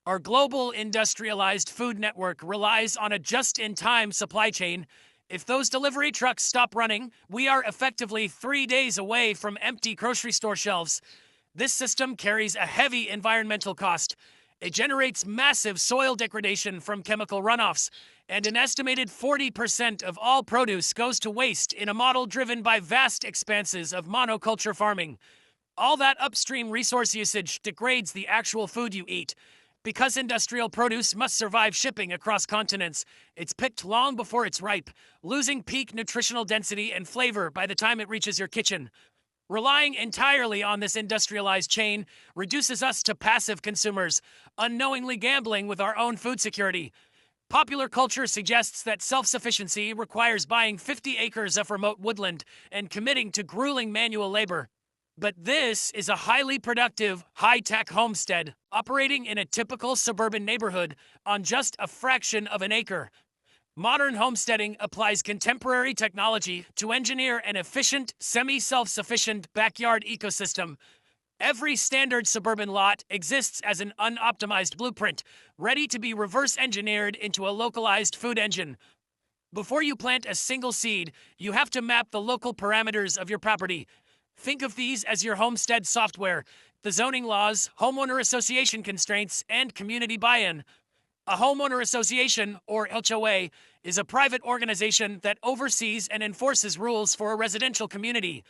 Our global industrialized food network relies on a just-in-time supply chain. If those delivery trucks stop running, we are effectively 3 days away from empty grocery store shelves. This system carries a heavy environmental cost. It generates massive soil degradation from chemical runoffs, and an estimated 40% of all produce goes to waste in a model driven by vast expanses of monoculture farming. All that upstream resource usage degrades the actual food you eat. Because industrial produce must survive shipping across continents, it's picked long before it's ripe, losing peak nutritional density and flavor by the time it reaches your kitchen. Relying entirely on this industrialized chain reduces us to passive consumers, unknowingly gambling with our own food security. Popular culture suggests that self-sufficiency requires buying 50 acres of remote woodland and committing to grueling manual labor. But this is a highly productive, high-tech homestead operating in a typical suburban neighborhood on just a fraction of an acre. Modern homesteading applies contemporary technology to engineer an efficient, semi-self-sufficient backyard ecosystem. Every standard suburban lot exists as an unoptimized blueprint, ready to be reverse-engineered into a localized food engine. Before you plant a single seed, you have to map the local parameters of your property. Think of these as your homestead software, the zoning laws, homeowner association constraints, and community buy-in. A homeowner association, or HOA, is a private organization that oversees and enforces rules for a residential community.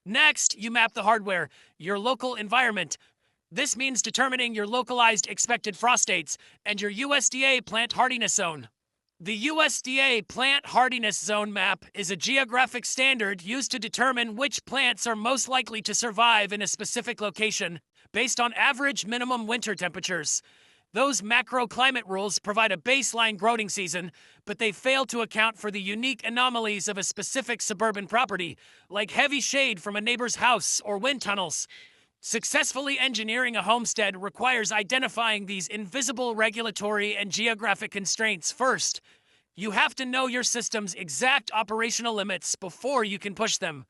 Next, you map the hardware, your local environment. This means determining your localized expected frost dates and your USDA plant hardiness zone. The USDA Plant Hardiness Zone Map is a geographic standard used to determine which plants are most likely to survive in a specific location based on average minimum winter temperatures. Those macroclimate rules provide a baseline growing season, but they fail to account for the unique anomalies of a specific suburban property, like heavy shade from a neighbor's house or wind tunnels. Successfully engineering a homestead requires identifying these invisible regulatory and geographic constraints first. You have to know your system's exact operational limits before you can push them.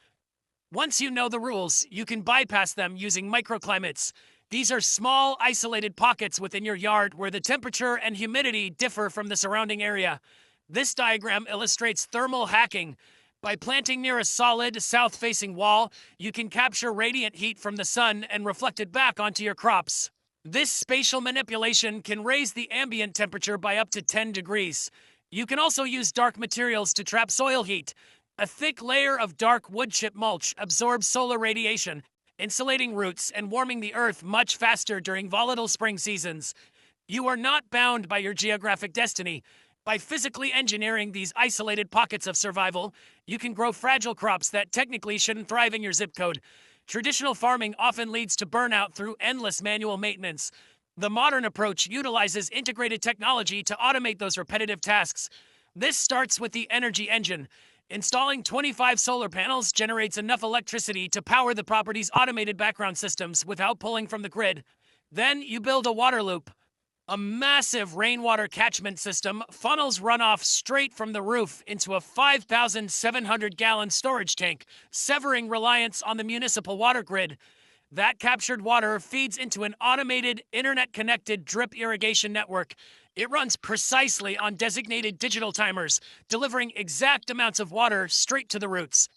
Once you know the rules, you can bypass them using microclimates. These are small, isolated pockets within your yard where the temperature and humidity differ from the surrounding area. This diagram illustrates thermal hacking. By planting near a solid, south-facing wall, you can capture radiant heat from the sun and reflect it back onto your crops. This spatial manipulation can raise the ambient temperature by up to 10 degrees. You can also use dark materials to trap soil heat. A thick layer of dark wood chip mulch absorbs solar radiation, insulating roots and warming the earth much faster during volatile spring seasons. You are not bound by your geographic destiny. By physically engineering these isolated pockets of survival, you can grow fragile crops that technically shouldn't thrive in your zip code. Traditional farming often leads to burnout through endless manual maintenance. The modern approach utilizes integrated technology to automate those repetitive tasks. This starts with the energy engine. Installing 25 solar panels generates enough electricity to power the property's automated background systems without pulling from the grid. Then you build a water loop. A massive rainwater catchment system funnels runoff straight from the roof into a 5,700-gallon storage tank, severing reliance on the municipal water grid. That captured water feeds into an automated, internet-connected drip irrigation network. It runs precisely on designated digital timers, delivering exact amounts of water straight to the roots.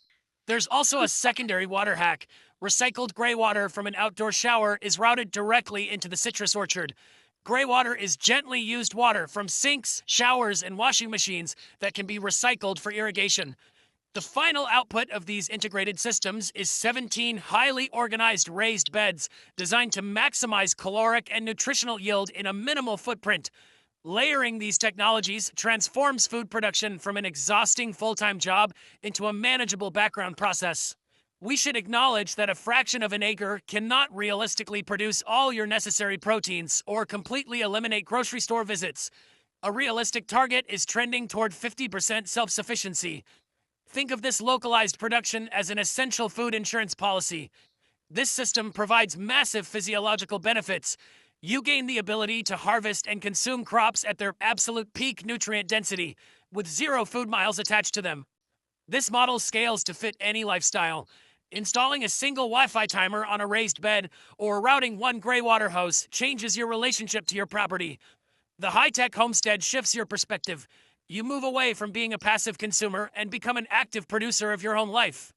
There's also a secondary water hack. Recycled gray water from an outdoor shower is routed directly into the citrus orchard. Gray water is gently used water from sinks, showers, and washing machines that can be recycled for irrigation. The final output of these integrated systems is 17 highly organized raised beds designed to maximize caloric and nutritional yield in a minimal footprint. Layering these technologies transforms food production from an exhausting full-time job into a manageable background process. We should acknowledge that a fraction of an acre cannot realistically produce all your necessary proteins or completely eliminate grocery store visits. A realistic target is trending toward 50% self-sufficiency. Think of this localized production as an essential food insurance policy. This system provides massive physiological benefits. You gain the ability to harvest and consume crops at their absolute peak nutrient density, with 0 food miles attached to them. This model scales to fit any lifestyle. Installing a single Wi-Fi timer on a raised bed or routing one gray water hose changes your relationship to your property. The high-tech homestead shifts your perspective. You move away from being a passive consumer and become an active producer of your own life.